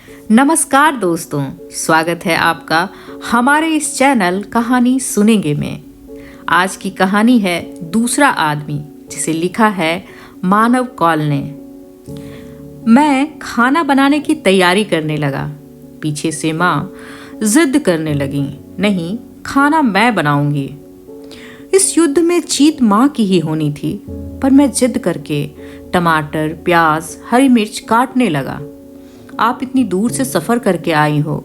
नमस्कार दोस्तों, स्वागत है आपका हमारे इस चैनल कहानी सुनेंगे में। आज की कहानी है दूसरा आदमी, जिसे लिखा है मानव कौल ने। मैं खाना बनाने की तैयारी करने लगा। पीछे से माँ जिद करने लगी, नहीं, खाना मैं बनाऊंगी। इस युद्ध में जीत माँ की ही होनी थी, पर मैं जिद करके टमाटर, प्याज, हरी मिर्च काटने लगा। आप इतनी दूर से सफर करके आई हो,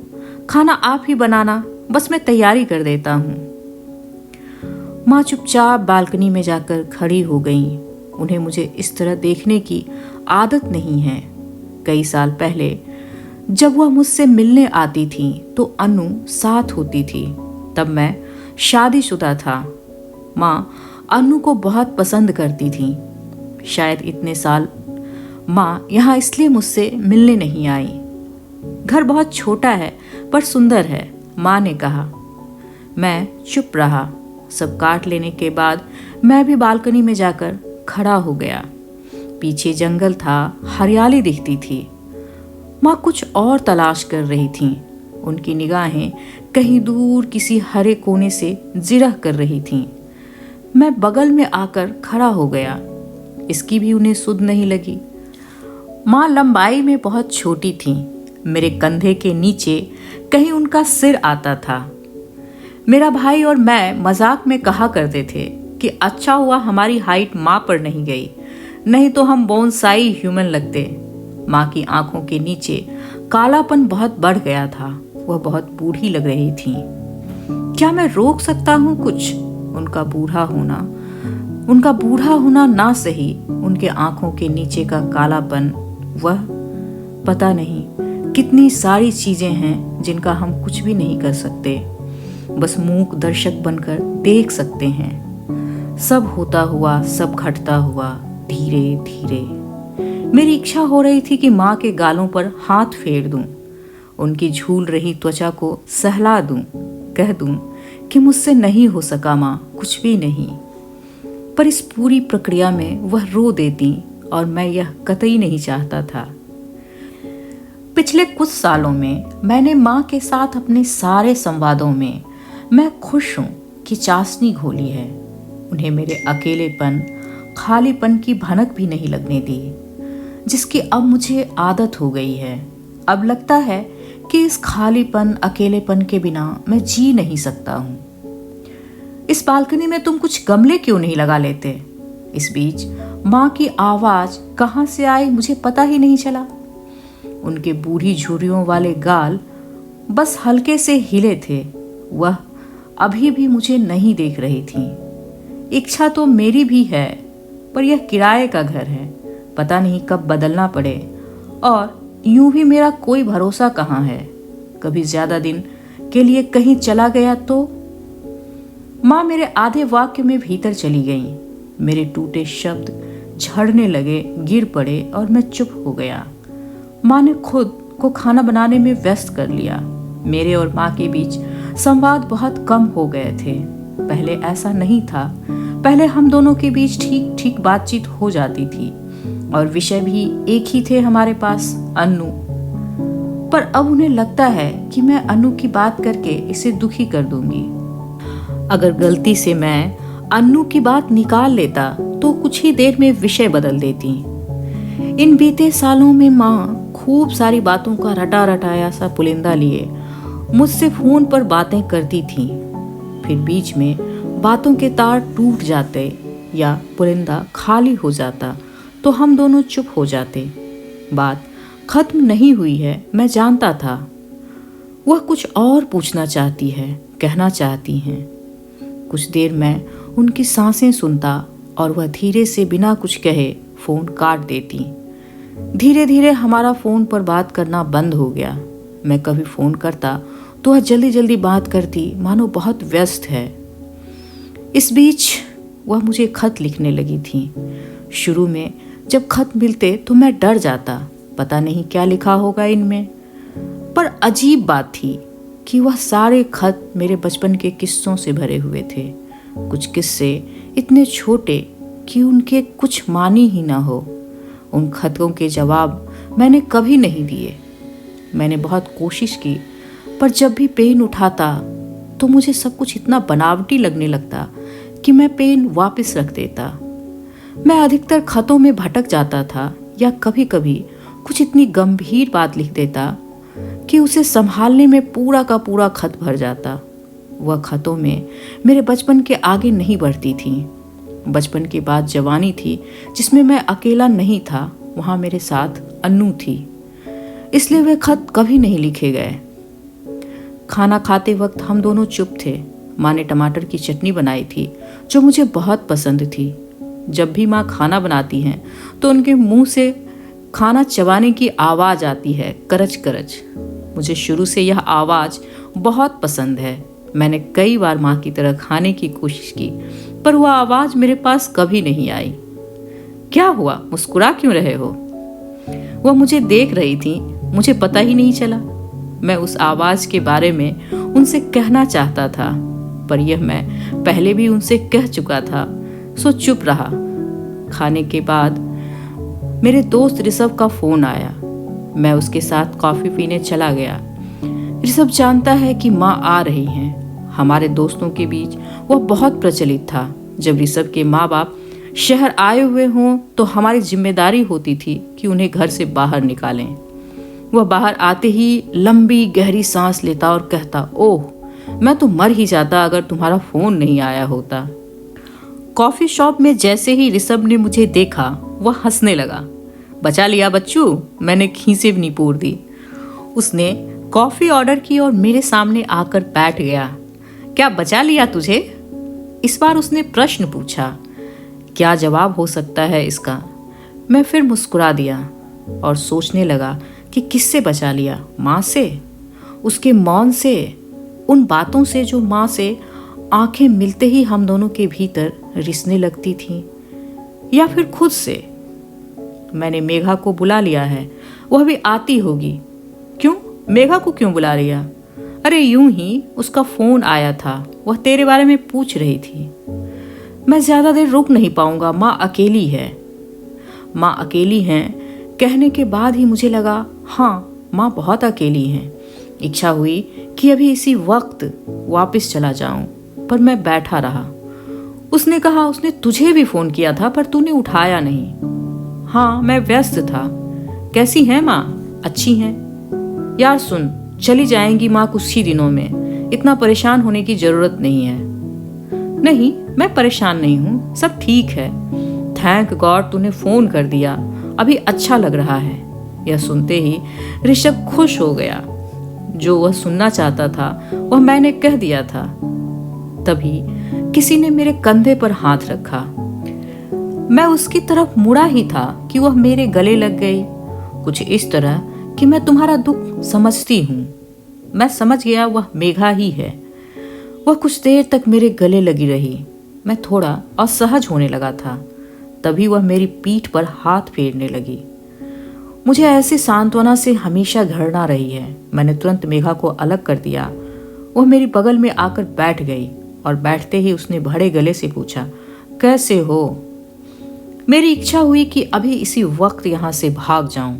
खाना आप ही बनाना, बस मैं तैयारी कर देता हूँ। माँ चुपचाप बालकनी में जाकर खड़ी हो गईं। उन्हें मुझे इस तरह देखने की आदत नहीं है। कई साल पहले जब वह मुझसे मिलने आती थी तो अनु साथ होती थी। तब मैं शादीशुदा था। माँ अनु को बहुत पसंद करती थी। शायद इतने साल माँ यहाँ इसलिए मुझसे मिलने नहीं आई। घर बहुत छोटा है पर सुंदर है, माँ ने कहा। मैं चुप रहा। सब काट लेने के बाद मैं भी बालकनी में जाकर खड़ा हो गया। पीछे जंगल था, हरियाली दिखती थी। माँ कुछ और तलाश कर रही थीं। उनकी निगाहें कहीं दूर किसी हरे कोने से जिरह कर रही थीं। मैं बगल में आकर खड़ा हो गया। इसकी भी उन्हें सुध नहीं लगी। माँ लंबाई में बहुत छोटी थीं। मेरे कंधे के नीचे कहीं उनका सिर आता था। मेरा भाई और मैं मजाक में कहा करते थे कि अच्छा हुआ हमारी हाइट माँ पर नहीं गई, नहीं तो हम बोनसाई ह्यूमन लगते। माँ की आंखों के नीचे कालापन बहुत बढ़ गया था। वह बहुत बूढ़ी लग रही थीं। क्या मैं रोक सकता हूँ कुछ? उनका बूढ़ा होना ना सही, उनके आंखों के नीचे का कालापन, वह पता नहीं कितनी सारी चीजें हैं जिनका हम कुछ भी नहीं कर सकते, बस मूक दर्शक बनकर देख सकते हैं। सब होता हुआ, सब घटता हुआ, धीरे धीरे। मेरी इच्छा हो रही थी कि माँ के गालों पर हाथ फेर दूं, उनकी झूल रही त्वचा को सहला दूं, कह दूं कि मुझसे नहीं हो सका माँ, कुछ भी नहीं। पर इस पूरी प्रक्रिया में वह रो देती और मैं यह कतई नहीं चाहता था। पिछले कुछ सालों में मैंने माँ के साथ अपने सारे संवादों में मैं खुश हूँ कि चाशनी घोली है। उन्हें मेरे अकेलेपन, खालीपन की भनक भी नहीं लगने दी, जिसकी अब मुझे आदत हो गई है। अब लगता है कि इस खालीपन, अकेलेपन के बिना मैं जी नहीं सकता हूँ। इस बालकनी में तुम कुछ गमले क्यों नहीं लगा लेते? इस बीच माँ की आवाज कहाँ से आई मुझे पता ही नहीं चला। उनके बूढ़ी झुर्रियों वाले गाल बस हल्के से हिले थे। वह अभी भी मुझे नहीं देख रही थी। इच्छा तो मेरी भी है, पर यह किराए का घर है, पता नहीं कब बदलना पड़े, और यूं भी मेरा कोई भरोसा कहाँ है। कभी ज्यादा दिन के लिए कहीं चला गया तो। माँ मेरे आधे वाक्य में भीतर चली गई। मेरे टूटे शब्द झड़ने लगे, गिर पड़े और मैं चुप हो गया। माँ ने खुद को खाना बनाने में व्यस्त कर लिया। मेरे और माँ के बीच संवाद बहुत कम हो गए थे। पहले ऐसा नहीं था। पहले हम दोनों के बीच ठीक ठीक बातचीत हो जाती थी और विषय भी एक ही थे हमारे पास, अनु। पर अब उन्हें लगता है कि मैं अनु की बात करके इसे दुखी कर दूंगी। अगर गलती से मैं अन्नू की बात निकाल लेता तो कुछ ही देर में विषय बदल देती। इन बीते सालों में माँ खूब सारी बातों का रटा रटाया सा पुलिंदा लिए मुझसे फोन पर बातें करती थीं। फिर बीच में बातों के तार टूट जाते या पुलिंदा खाली हो जाता तो हम दोनों चुप हो जाते। बात खत्म नहीं हुई है, मैं जानता था। वह कुछ और पूछना चाहती है, कहना चाहती हैं। कुछ देर मैं उनकी सांसें सुनता और वह धीरे से बिना कुछ कहे फोन काट देती। धीरे धीरे हमारा फोन पर बात करना बंद हो गया। मैं कभी फोन करता तो वह जल्दी जल्दी बात करती, मानो बहुत व्यस्त है। इस बीच वह मुझे खत लिखने लगी थी। शुरू में जब खत मिलते तो मैं डर जाता, पता नहीं क्या लिखा होगा इनमें। पर अजीब बात थी कि वह सारे खत मेरे बचपन के किस्सों से भरे हुए थे। कुछ किस्से इतने छोटे कि उनके कुछ मानी ही ना हो। उन खतों के जवाब मैंने कभी नहीं दिए। मैंने बहुत कोशिश की, पर जब भी पेन उठाता तो मुझे सब कुछ इतना बनावटी लगने लगता कि मैं पेन वापस रख देता। मैं अधिकतर खतों में भटक जाता था या कभी कभी कुछ इतनी गंभीर बात लिख देता कि उसे संभालने में पूरा का पूरा खत भर जाता। वह खतों में मेरे बचपन के आगे नहीं बढ़ती थी। बचपन के बाद जवानी थी जिसमें मैं अकेला नहीं था, वहाँ मेरे साथ अन्नू थी, इसलिए वे खत कभी नहीं लिखे गए। खाना खाते वक्त हम दोनों चुप थे। माँ ने टमाटर की चटनी बनाई थी जो मुझे बहुत पसंद थी। जब भी माँ खाना बनाती हैं तो उनके मुंह से खाना चबाने की आवाज़ आती है, करच करच। मुझे शुरू से यह आवाज़ बहुत पसंद है। मैंने कई बार माँ की तरह खाने की कोशिश की, पर वह आवाज़ मेरे पास कभी नहीं आई। क्या हुआ, मुस्कुरा क्यों रहे हो? वह मुझे देख रही थी, मुझे पता ही नहीं चला। मैं उस आवाज़ के बारे में उनसे कहना चाहता था, पर यह मैं पहले भी उनसे कह चुका था, सो चुप रहा। खाने के बाद मेरे दोस्त ऋषभ का फ़ोन आया। मैं उसके साथ कॉफ़ी पीने चला गया। ऋषभ जानता है कि माँ आ रही हैं। हमारे दोस्तों के बीच वह बहुत प्रचलित था। जब ऋषभ के माँ बाप शहर आए हुए हों तो हमारी जिम्मेदारी होती थी कि उन्हें घर से बाहर निकालें। वह बाहर आते ही लंबी गहरी सांस लेता और कहता, ओह, मैं तो मर ही जाता अगर तुम्हारा फ़ोन नहीं आया होता। कॉफ़ी शॉप में जैसे ही ऋषभ ने मुझे देखा, वह हंसने लगा। बचा लिया बच्चू, मैंने खींचे भी निपोर दी। उसने कॉफ़ी ऑर्डर की और मेरे सामने आकर बैठ गया। क्या बचा लिया तुझे? इस बार उसने प्रश्न पूछा। क्या जवाब हो सकता है इसका? मैं फिर मुस्कुरा दिया और सोचने लगा कि किससे बचा लिया। माँ से, उसके मौन से, उन बातों से जो माँ से आंखें मिलते ही हम दोनों के भीतर रिसने लगती थीं, या फिर खुद से। मैंने मेघा को बुला लिया है, वह भी आती होगी। क्यों? मेघा को क्यों बुला लिया? अरे यूं ही, उसका फ़ोन आया था, वह तेरे बारे में पूछ रही थी। मैं ज़्यादा देर रुक नहीं पाऊंगा, माँ अकेली है। माँ अकेली हैं कहने के बाद ही मुझे लगा, हाँ, माँ बहुत अकेली हैं। इच्छा हुई कि अभी इसी वक्त वापस चला जाऊं, पर मैं बैठा रहा। उसने कहा उसने तुझे भी फ़ोन किया था पर तूने उठाया नहीं। हाँ, मैं व्यस्त था। कैसी हैं माँ? अच्छी हैं। यार सुन, चली जाएंगी माँ कुछ ही दिनों में, इतना परेशान होने की ज़रूरत नहीं है। नहीं, मैं परेशान नहीं हूँ, सब ठीक है। थैंक गॉड तूने फ़ोन कर दिया, अभी अच्छा लग रहा है। यह सुनते ही ऋषभ खुश हो गया। जो वह सुनना चाहता था वह मैंने कह दिया था। तभी किसी ने मेरे कंधे पर हाथ रखा। मैं उसकी तरफ मुड़ा ही था कि वह मेरे गले लग गई, कुछ इस तरह कि मैं तुम्हारा दुख समझती हूँ। मैं समझ गया वह मेघा ही है। वह कुछ देर तक मेरे गले लगी रही। मैं थोड़ा असहज होने लगा था। तभी वह मेरी पीठ पर हाथ फेरने लगी। मुझे ऐसी सांत्वना से हमेशा घृणा रही है। मैंने तुरंत मेघा को अलग कर दिया। वह मेरी बगल में आकर बैठ गई और बैठते ही उसने भरे गले से पूछा, कैसे हो? मेरी इच्छा हुई कि अभी इसी वक्त यहाँ से भाग जाऊं।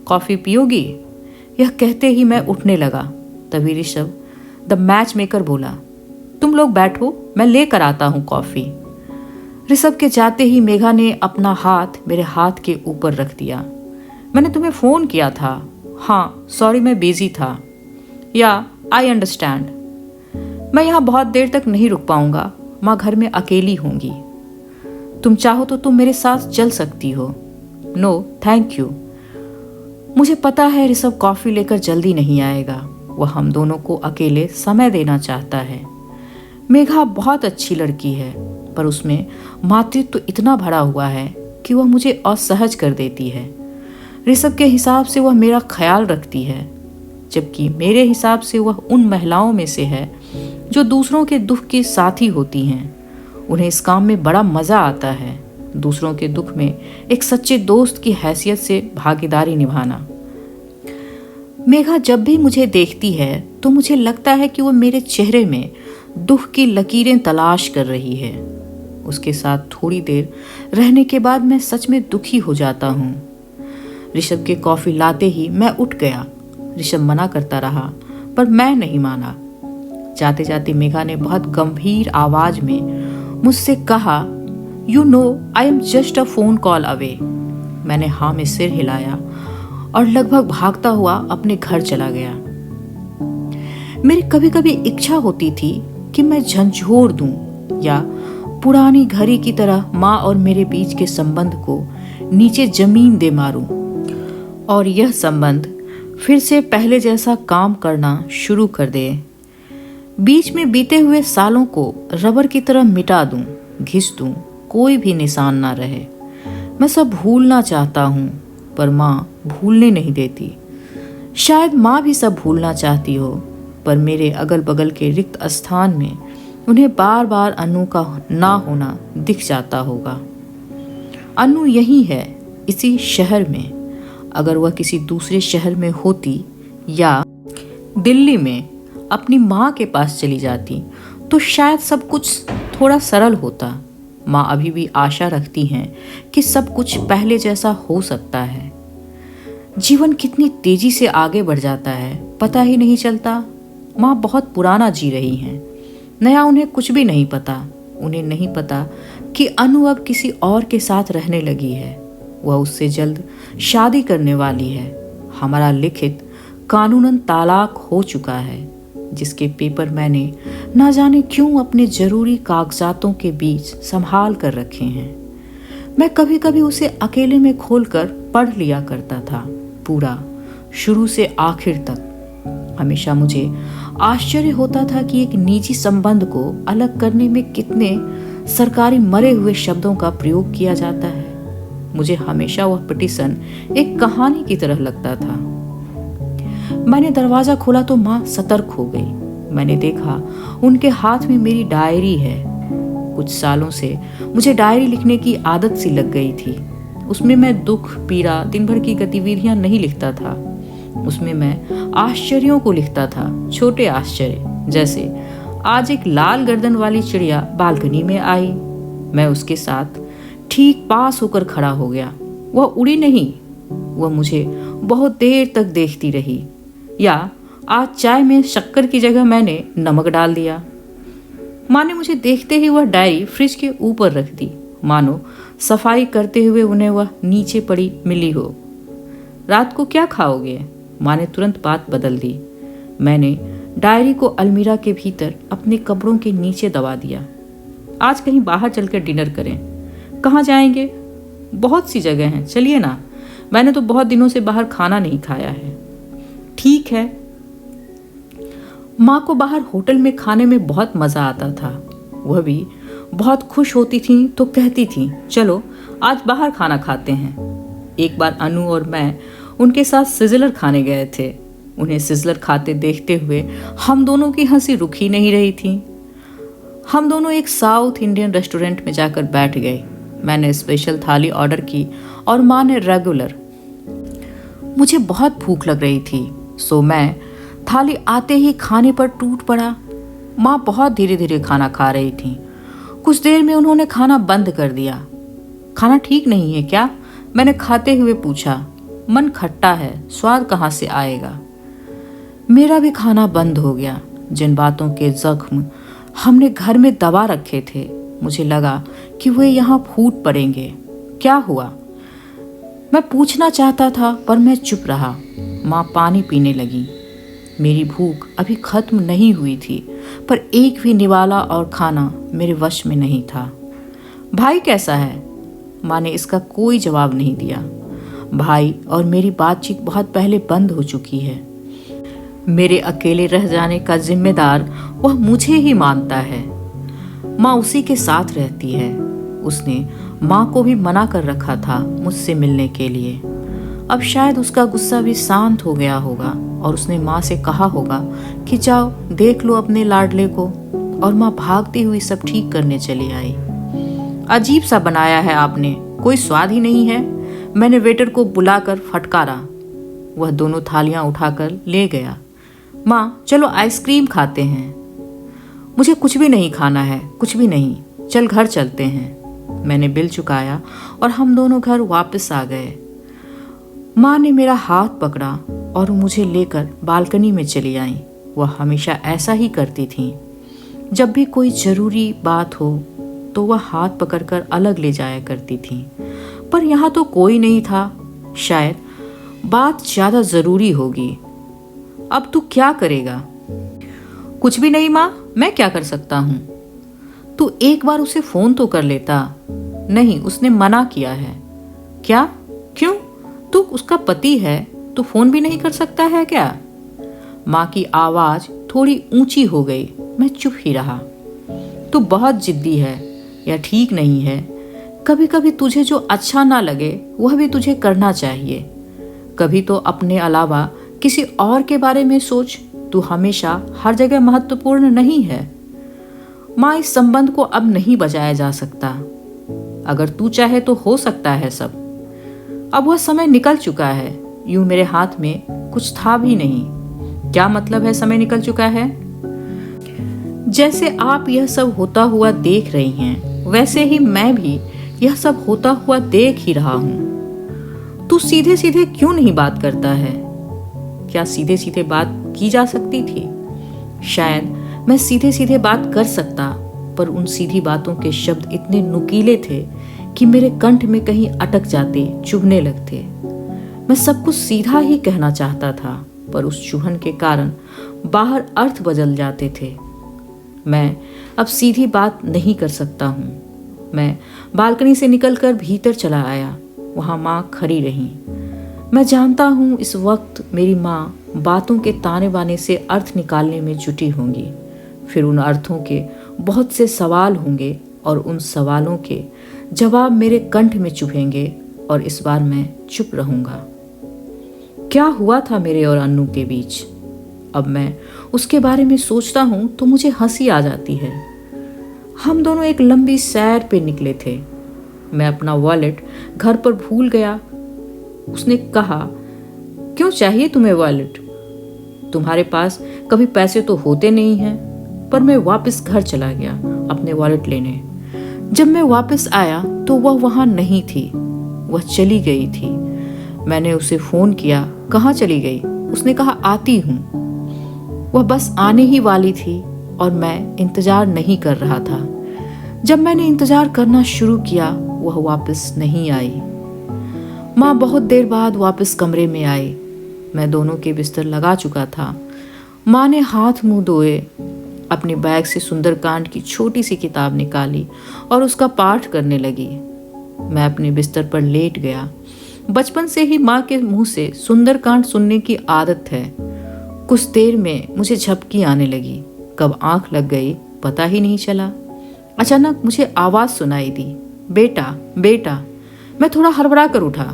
कॉफ़ी पियोगी? यह कहते ही मैं उठने लगा। तभी ऋषभ द मैच मेकर बोला, तुम लोग बैठो, मैं लेकर आता हूँ कॉफ़ी। ऋषभ के जाते ही मेघा ने अपना हाथ मेरे हाथ के ऊपर रख दिया। मैंने तुम्हें फ़ोन किया था। हाँ, सॉरी, मैं बिजी था। या आई अंडरस्टैंड। मैं यहाँ बहुत देर तक नहीं रुक पाऊंगा, माँ घर में अकेली होंगी। तुम चाहो तो तुम मेरे साथ चल सकती हो। No thank you. मुझे पता है ऋषभ कॉफ़ी लेकर जल्दी नहीं आएगा। वह हम दोनों को अकेले समय देना चाहता है। मेघा बहुत अच्छी लड़की है, पर उसमें मातृत्व इतना भरा हुआ है कि वह मुझे असहज कर देती है। ऋषभ के हिसाब से वह मेरा ख्याल रखती है, जबकि मेरे हिसाब से वह उन महिलाओं में से है जो दूसरों के दुख की साथी होती हैं। उन्हें इस काम में बड़ा मज़ा आता है, दूसरों के दुख में एक सच्चे दोस्त की हैसियत से भागीदारी निभाना। मेघा जब भी मुझे देखती है तो मुझे लगता है कि वो मेरे चेहरे में दुख की लकीरें तलाश कर रही है। उसके साथ थोड़ी देर रहने के बाद मैं सच में दुखी हो जाता हूँ। ऋषभ के कॉफ़ी लाते ही मैं उठ गया। ऋषभ मना करता रहा, पर मैं नहीं माना। जाते जाते मेघा ने बहुत गंभीर आवाज में मुझसे कहा, "You know, I am just a phone call away." मैंने हाँ में सिर हिलाया और लगभग भागता हुआ अपने घर चला गया। मेरी कभी कभी इच्छा होती थी कि मैं झंझोर दूं या पुरानी घड़ी की तरह माँ और मेरे बीच के संबंध को नीचे जमीन दे मारूं और यह संबंध फिर से पहले जैसा काम करना शुरू कर दे। बीच में बीते हुए सालों को रबर की तरह मिटा दूं, घिस दूं, कोई भी निशान ना रहे। मैं सब भूलना चाहता हूँ, पर माँ भूलने नहीं देती। शायद माँ भी सब भूलना चाहती हो, पर मेरे अगल बगल के रिक्त स्थान में उन्हें बार बार अनु का ना होना दिख जाता होगा। अनु यही है, इसी शहर में। अगर वह किसी दूसरे शहर में होती या दिल्ली में अपनी माँ के पास चली जाती तो शायद सब कुछ थोड़ा सरल होता। माँ अभी भी आशा रखती हैं कि सब कुछ पहले जैसा हो सकता है। जीवन कितनी तेजी से आगे बढ़ जाता है, पता ही नहीं चलता। माँ बहुत पुराना जी रही हैं, नया उन्हें कुछ भी नहीं पता। उन्हें नहीं पता कि अनु अब किसी और के साथ रहने लगी है। वह उससे जल्द शादी करने वाली है। हमारा लिखित कानूनन तलाक हो चुका है, जिसके पेपर मैंने ना जाने क्यों अपने जरूरी कागजातों के बीच संभाल कर रखे हैं। मैं कभी कभी उसे अकेले में खोलकर पढ़ लिया करता था, पूरा शुरू से आखिर तक। हमेशा मुझे आश्चर्य होता था कि एक निजी संबंध को अलग करने में कितने सरकारी मरे हुए शब्दों का प्रयोग किया जाता है। मुझे हमेशा वह पिटीशन एक कहानी की तरह लगता था। मैंने दरवाजा खोला तो माँ सतर्क हो गई। मैंने देखा उनके हाथ में मेरी डायरी है। कुछ सालों से मुझे डायरी लिखने की आदत सी लग गई थी। उसमें मैं दुख, पीड़ा, दिन भर की गतिविधियां नहीं लिखता था। उसमें मैं आश्चर्यों को लिखता था, छोटे आश्चर्य, जैसे आज एक लाल गर्दन वाली चिड़िया बालकनी में आई। मैं उसके साथ ठीक पास होकर खड़ा हो गया। वह उड़ी नहीं, वह मुझे बहुत देर तक देखती रही। या आज चाय में शक्कर की जगह मैंने नमक डाल दिया। माँ ने मुझे देखते ही वह डायरी फ्रिज के ऊपर रख दी, मानो सफाई करते हुए उन्हें वह नीचे पड़ी मिली हो। रात को क्या खाओगे? माँ ने तुरंत बात बदल दी। मैंने डायरी को अलमीरा के भीतर अपने कपड़ों के नीचे दबा दिया। आज कहीं बाहर चलकर डिनर करें। कहाँ जाएंगे? बहुत सी जगह हैं, चलिए ना। मैंने तो बहुत दिनों से बाहर खाना नहीं खाया है। ठीक है। माँ को बाहर होटल में खाने में बहुत मज़ा आता था। वह भी बहुत खुश होती थी तो कहती थी, चलो आज बाहर खाना खाते हैं। एक बार अनु और मैं उनके साथ सिजलर खाने गए थे। उन्हें सिजलर खाते देखते हुए हम दोनों की हंसी रुक ही नहीं रही थी। हम दोनों एक साउथ इंडियन रेस्टोरेंट में जाकर बैठ गए। मैंने स्पेशल थाली ऑर्डर की और माँ ने रेगुलर। मुझे बहुत भूख लग रही थी, सो मैं थाली आते ही खाने पर टूट पड़ा। माँ बहुत धीरे धीरे खाना खा रही थी। कुछ देर में उन्होंने खाना बंद कर दिया। खाना ठीक नहीं है क्या? मैंने खाते हुए पूछा। मन खट्टा है, स्वाद कहाँ से आएगा? मेरा भी खाना बंद हो गया। जिन बातों के जख्म हमने घर में दबा रखे थे, मुझे लगा कि वे यहाँ फूट पड़ेंगे। क्या हुआ? मैं पूछना चाहता था, पर मैं चुप रहा। माँ पानी पीने लगी। मेरी भूख अभी खत्म नहीं हुई थी, पर एक भी निवाला और खाना मेरे वश में नहीं था। भाई कैसा है? माँ ने इसका कोई जवाब नहीं दिया। भाई और मेरी बातचीत बहुत पहले बंद हो चुकी है। मेरे अकेले रह जाने का जिम्मेदार वह मुझे ही मानता है। माँ उसी के साथ रहती है। उसने माँ को भी मना कर रखा था मुझसे मिलने के लिए। अब शायद उसका गुस्सा भी शांत हो गया होगा और उसने माँ से कहा होगा कि जाओ देख लो अपने लाडले को, और माँ भागती हुई सब ठीक करने चली आई। अजीब सा बनाया है आपने, कोई स्वाद ही नहीं है। मैंने वेटर को बुलाकर फटकारा। वह दोनों थालियां उठाकर ले गया। माँ चलो आइसक्रीम खाते हैं। मुझे कुछ भी नहीं खाना है, कुछ भी नहीं। चल घर चलते हैं। मैंने बिल चुकाया और हम दोनों घर वापस आ गए। माँ ने मेरा हाथ पकड़ा और मुझे लेकर बालकनी में चली आईं। वह हमेशा ऐसा ही करती थीं। जब भी कोई ज़रूरी बात हो तो वह हाथ पकड़कर अलग ले जाया करती थीं। पर यहाँ तो कोई नहीं था। शायद बात ज़्यादा ज़रूरी होगी। अब तू क्या करेगा? कुछ भी नहीं माँ, मैं क्या कर सकता हूँ? तू एक बार उसे फ़ोन तो कर लेता। नहीं, उसने मना किया है। क्या? क्यों? तू उसका पति है, तू फ़ोन भी नहीं कर सकता है क्या? माँ की आवाज़ थोड़ी ऊंची हो गई। मैं चुप ही रहा। तू बहुत जिद्दी है, यह ठीक नहीं है। कभी कभी तुझे जो अच्छा ना लगे वह भी तुझे करना चाहिए। कभी तो अपने अलावा किसी और के बारे में सोच। तू हमेशा हर जगह महत्वपूर्ण नहीं है। माँ, इस संबंध को अब नहीं बचाया जा सकता। अगर तू चाहे तो हो सकता है सब। अब वह समय निकल चुका है। यूं मेरे हाथ में कुछ था भी नहीं। क्या मतलब है समय निकल चुका है? जैसे आप यह सब होता हुआ देख रही हैं, वैसे ही मैं भी यह सब होता हुआ देख ही रहा हूं। तू सीधे सीधे क्यों नहीं बात करता है? क्या सीधे सीधे बात की जा सकती थी? शायद मैं सीधे सीधे बात कर सकता, पर उन सीधी बातों के शब्द इतने नुकीले थे कि मेरे कंठ में कहीं अटक जाते, चुभने लगते। मैं सब कुछ सीधा ही कहना चाहता था, पर उस चुभन के कारण बाहर अर्थ बदल जाते थे। मैं अब सीधी बात नहीं कर सकता हूँ। मैं बालकनी से निकलकर भीतर चला आया। वहाँ माँ खड़ी रही। मैं जानता हूँ इस वक्त मेरी माँ बातों के ताने बाने से अर्थ निकालने में जुटी होंगी। फिर उन अर्थों के बहुत से सवाल होंगे और उन सवालों के जवाब मेरे कंठ में चुभेंगे और इस बार मैं चुप रहूँगा। क्या हुआ था मेरे और अन्नू के बीच? अब मैं उसके बारे में सोचता हूँ तो मुझे हंसी आ जाती है। हम दोनों एक लंबी सैर पे निकले थे। मैं अपना वॉलेट घर पर भूल गया। उसने कहा, क्यों चाहिए तुम्हें वॉलेट? तुम्हारे पास कभी पैसे तो होते नहीं हैं। पर मैं वापस घर चला गया अपने वॉलेट लेने। जब मैं वापस आया तो वह वहाँ नहीं थी। वह चली गई थी। मैंने उसे फ़ोन किया, कहाँ चली गई? उसने कहा, आती हूँ। वह बस आने ही वाली थी और मैं इंतज़ार नहीं कर रहा था। जब मैंने इंतज़ार करना शुरू किया, वह वापस नहीं आई। माँ बहुत देर बाद वापस कमरे में आई। मैं दोनों के बिस्तर लगा चुका था। माँ ने हाथ मुंह धोए, अपने बैग से सुंदरकांड की छोटी सी किताब निकाली और उसका पाठ करने लगी। मैं अपने बिस्तर पर लेट गया। बचपन से ही माँ के मुंह से सुंदरकांड सुनने की आदत है। कुछ देर में मुझे झपकी आने लगी। कब आंख लग गई पता ही नहीं चला। अचानक मुझे आवाज़ सुनाई दी, बेटा बेटा। मैं थोड़ा हड़बड़ा कर उठा।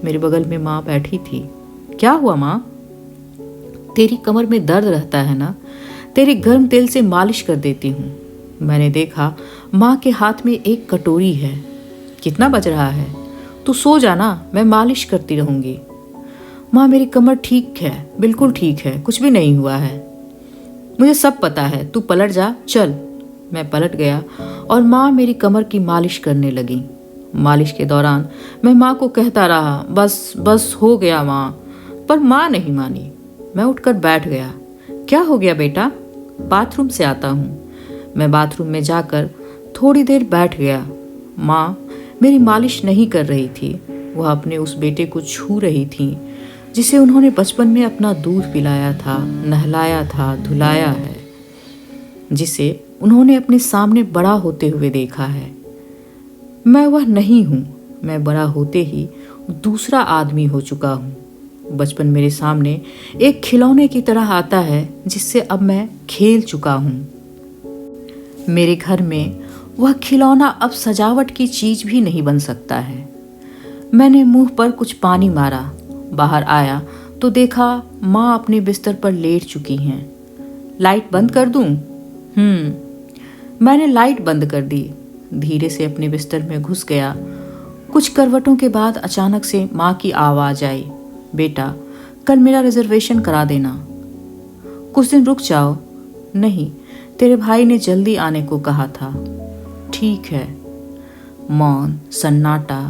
मेरे बगल में माँ बैठी थी। क्या हुआ माँ? तेरी कमर में दर्द रहता है ना? तेरे गर्म तेल से मालिश कर देती हूँ। मैंने देखा माँ के हाथ में एक कटोरी है। कितना बज रहा है? तू सो जाना, मैं मालिश करती रहूँगी। माँ, मेरी कमर ठीक है, बिल्कुल ठीक है, कुछ भी नहीं हुआ है। मुझे सब पता है, तू पलट जा, चल। मैं पलट गया और माँ मेरी कमर की मालिश करने लगी। मालिश के दौरान मैं माँ को कहता रहा, बस बस हो गया माँ, पर माँ नहीं मानी। मैं उठकर बैठ गया। क्या हो गया बेटा? बाथरूम से आता हूँ। मैं बाथरूम में जाकर थोड़ी देर बैठ गया। माँ मेरी मालिश नहीं कर रही थी। वह अपने उस बेटे को छू रही थी जिसे उन्होंने बचपन में अपना दूध पिलाया था, नहलाया था, धुलाया है, जिसे उन्होंने अपने सामने बड़ा होते हुए देखा है। मैं वह नहीं हूँ। मैं बड़ा होते ही दूसरा आदमी हो चुका हूँ। बचपन मेरे सामने एक खिलौने की तरह आता है जिससे अब मैं खेल चुका हूँ। मेरे घर में वह खिलौना अब सजावट की चीज भी नहीं बन सकता है। मैंने मुंह पर कुछ पानी मारा। बाहर आया तो देखा माँ अपने बिस्तर पर लेट चुकी हैं। लाइट बंद कर दूं? मैंने लाइट बंद कर दी। धीरे से अपने बिस्तर में घुस गया। कुछ करवटों के बाद अचानक से माँ की आवाज़ आई, बेटा कल मेरा रिजर्वेशन करा देना। कुछ दिन रुक जाओ। नहीं, तेरे भाई ने जल्दी आने को कहा था। ठीक है। मौन, सन्नाटा,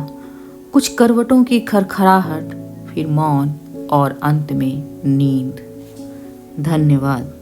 कुछ करवटों की खरखराहट, फिर मौन और अंत में नींद। धन्यवाद।